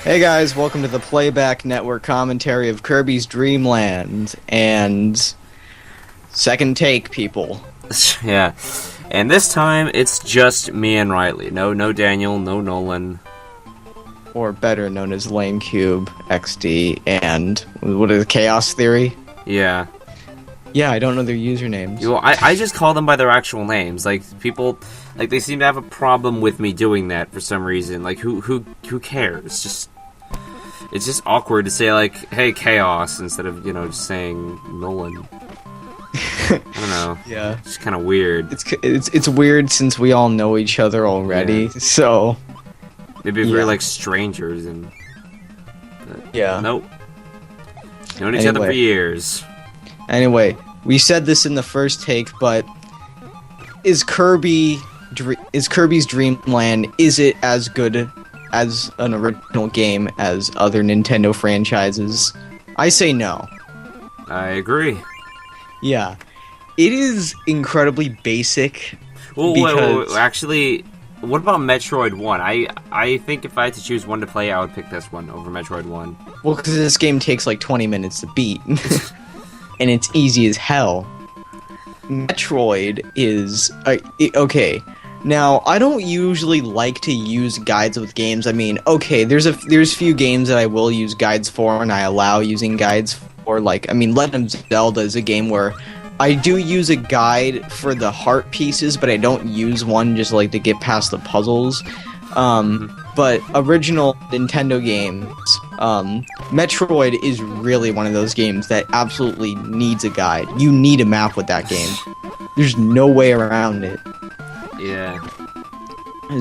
Hey guys, welcome to the Playback Network commentary of Kirby's Dreamland and second take, people. Yeah, and this time it's just me and Riley. No Daniel, no Nolan. Or better known as LameCubexD and what is it, Chaos Theory? Yeah. Yeah, I don't know their usernames. Well, I just call them by their actual names. Like, people, like, they seem to have a problem with me doing that for some reason. Like, who cares? It's just awkward to say, like, hey, Chaos, instead of, just saying Nolan. I don't know. Yeah. It's kind of weird. It's weird since we all know each other already, so... Maybe if we're, like, strangers and... Yeah. Nope. Known each other for years. Anyway, we said this in the first take, but is Kirby's Dreamland, is it as good as an original game as other Nintendo franchises? I say no. I agree. Yeah. It is incredibly basic. Well, wait, actually, what about Metroid 1? I think if I had to choose one to play, I would pick this one over Metroid 1. Well, because this game takes like 20 minutes to beat. And it's easy as hell. Metroid is... okay. Now, I don't usually like to use guides with games. I mean, okay, there's few games that I will use guides for, and I allow using guides for, like, I mean, Legend of Zelda is a game where I do use a guide for the heart pieces, but I don't use one just, like, to get past the puzzles. But original Nintendo games, Metroid is really one of those games that absolutely needs a guide. You need a map with that game. There's no way around it. Yeah.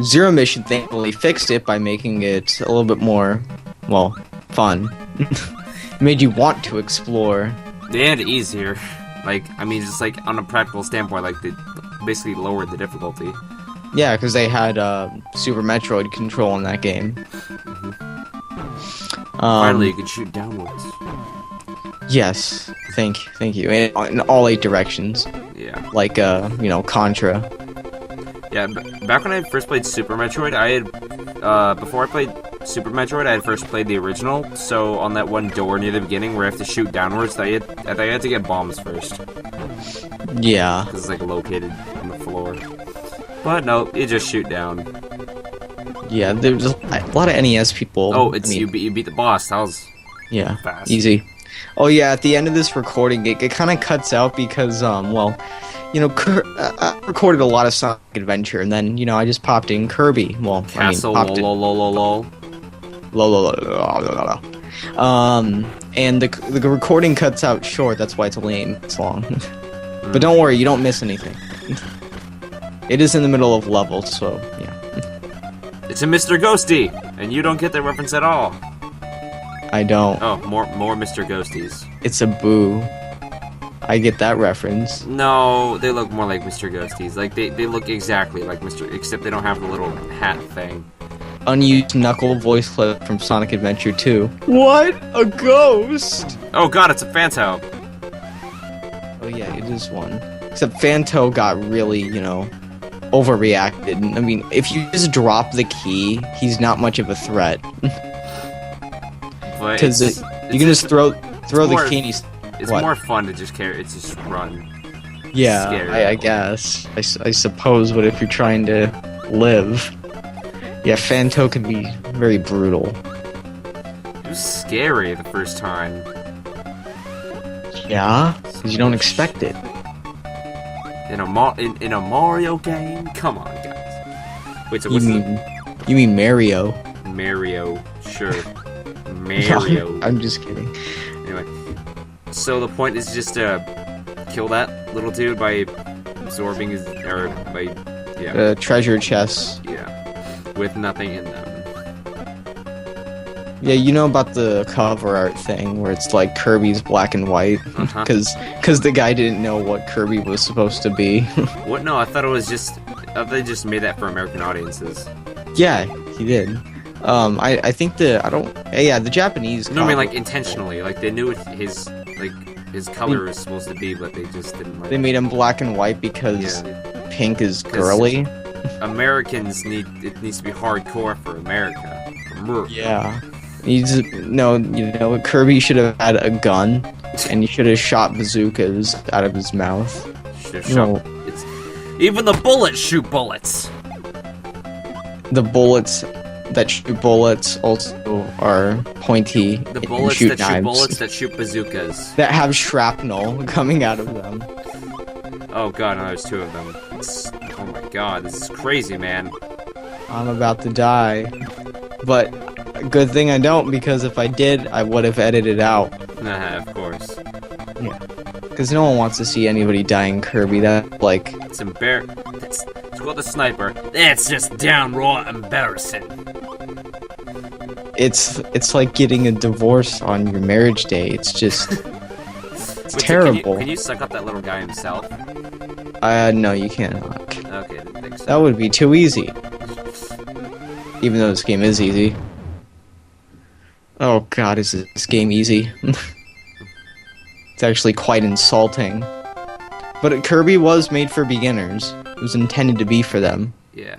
Zero Mission thankfully fixed it by making it a little bit more, well, fun. Made you want to explore. And easier. Like, I mean, just like on a practical standpoint, like they basically lowered the difficulty. Yeah, because they had Super Metroid control in that game. Finally, you can shoot downwards. Yes, thank you. In all 8 directions. Yeah. Like, Contra. Yeah, back when I first played Super Metroid, I had, before I played Super Metroid, I had first played the original, so on that one door near the beginning where I have to shoot downwards, I had to get bombs first. Yeah. Because it's, like, located on the floor. But no, you just shoot down. Yeah, there's a lot of NES people. Oh, you beat the boss, that was fast. Easy. Oh yeah, at the end of this recording, it kind of cuts out because, I recorded a lot of Sonic Adventure, and then, I just popped in Kirby. Well, Castle, lol. And the recording cuts out short, that's why it's lame. It's long. But don't worry, you don't miss anything. It is in the middle of levels, so, yeah. It's a Mr. Ghosty, and you don't get that reference at all. I don't. Oh, more Mr. Ghosties. It's a boo. I get that reference. No, they look more like Mr. Ghosties. Like, they look exactly like Mr. Except they don't have the little hat thing. Unused Knuckle voice clip from Sonic Adventure 2. What? A ghost? Oh god, it's a Phantom. Oh yeah, it is one. Except Phantom got really, overreacted. I mean, if you just drop the key, he's not much of a threat. Because you can just throw the key and he's... It's more fun to just run. Yeah, I guess. I suppose, but if you're trying to live... Yeah, Phantom can be very brutal. It was scary the first time. Yeah? Because you don't expect it. In a Mario game? Come on, guys. Wait, so what's You mean Mario? Mario, sure. Mario. I'm just kidding. Anyway, so the point is just to kill that little dude by absorbing his, treasure chests. Yeah, with nothing in them. Yeah, you know about the cover art thing where it's like Kirby's black and white, because the guy didn't know what Kirby was supposed to be. What? No, I thought it was just. I thought they just made that for American audiences. Yeah, he did. I think the Japanese. No, I mean like intentionally, like they knew what his color was supposed to be, but they just didn't. They made him black and white because pink is girly. Americans needs to be hardcore for America. Yeah. No, Kirby should have had a gun, and he should have shot bazookas out of his mouth. Should've shot- Even the bullets shoot bullets. The bullets that shoot bullets also are pointy. The and bullets shoot that knives shoot bullets that shoot bazookas. that have shrapnel coming out of them. Oh god, no, there's two of them. Oh my god, this is crazy, man. I'm about to die, but good thing I don't, because if I did, I would have edited out. Nah, of course. Yeah, because no one wants to see anybody dying Kirby. That like It's embarrassing. It's called the sniper. It's just downright embarrassing. it's like getting a divorce on your marriage day. It's just it's Wait, terrible. Can you suck up that little guy himself? No, you can't. Okay, didn't think so. That would be too easy. Even though this game is easy. Oh god, is this game easy? It's actually quite insulting. But Kirby was made for beginners. It was intended to be for them. Yeah.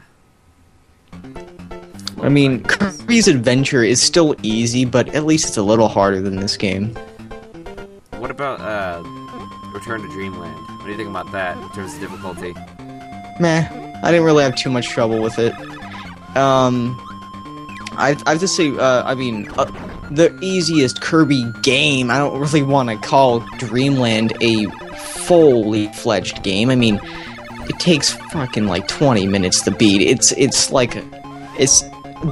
I mean, Kirby's Adventure is still easy, but at least it's a little harder than this game. What about Return to Dreamland? What do you think about that in terms of difficulty? Meh, I didn't really have too much trouble with it. I have to say, I mean, the easiest Kirby game, I don't really want to call Dreamland a fully fledged game. I mean, it takes fucking like 20 minutes to beat.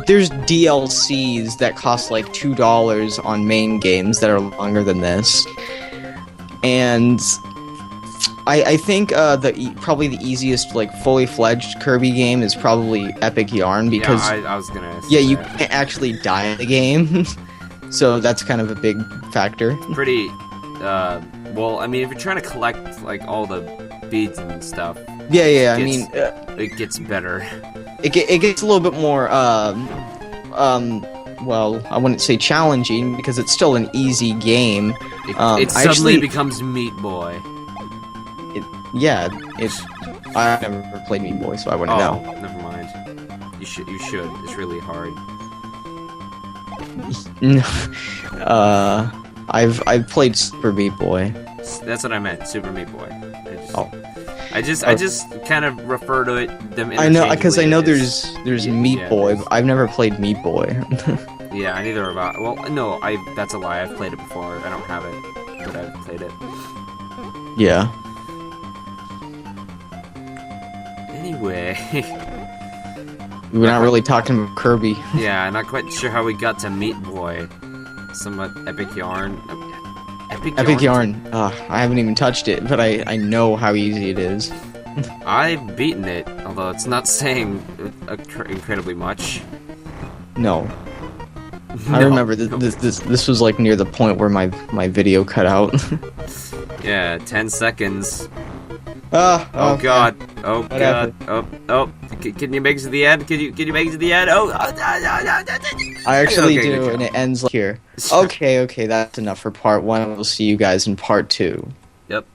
There's DLCs that cost like $2 on main games that are longer than this. And I think probably the easiest like fully fledged Kirby game is probably Epic Yarn, because yeah, I was gonna say yeah, you that. can't actually die in the game. So that's kind of a big factor. Pretty well, I mean, if you're trying to collect like all the beads and stuff, Yeah, it gets better. it gets a little bit more well, I wouldn't say challenging, because it's still an easy game. It suddenly becomes Meat Boy. I've never played Meat Boy, so I wouldn't know. Never mind. You should. It's really hard. I've played Super Meat Boy. That's what I meant. Super Meat Boy. I just kind of refer to them. I know, because I know interchangeably there's Meat Boy, but I've never played Meat Boy. Yeah, I neither have. Well, no, that's a lie. I've played it before. I don't have it, but I've played it. Yeah. Anyway. We're not really talking about Kirby. Yeah, not quite sure how we got to Meat Boy. Somewhat Epic Yarn. Epic Yarn. I haven't even touched it, but I know how easy it is. I've beaten it, although it's not saying incredibly much. No. I remember this was like near the point where my video cut out. Yeah, 10 seconds. Oh okay. God. Oh Whatever. God. Oh. Can you make it to the end? Can you make it to the end? Oh. I actually Okay, do, and it ends like here. Okay, that's enough for part 1. We'll see you guys in part 2. Yep.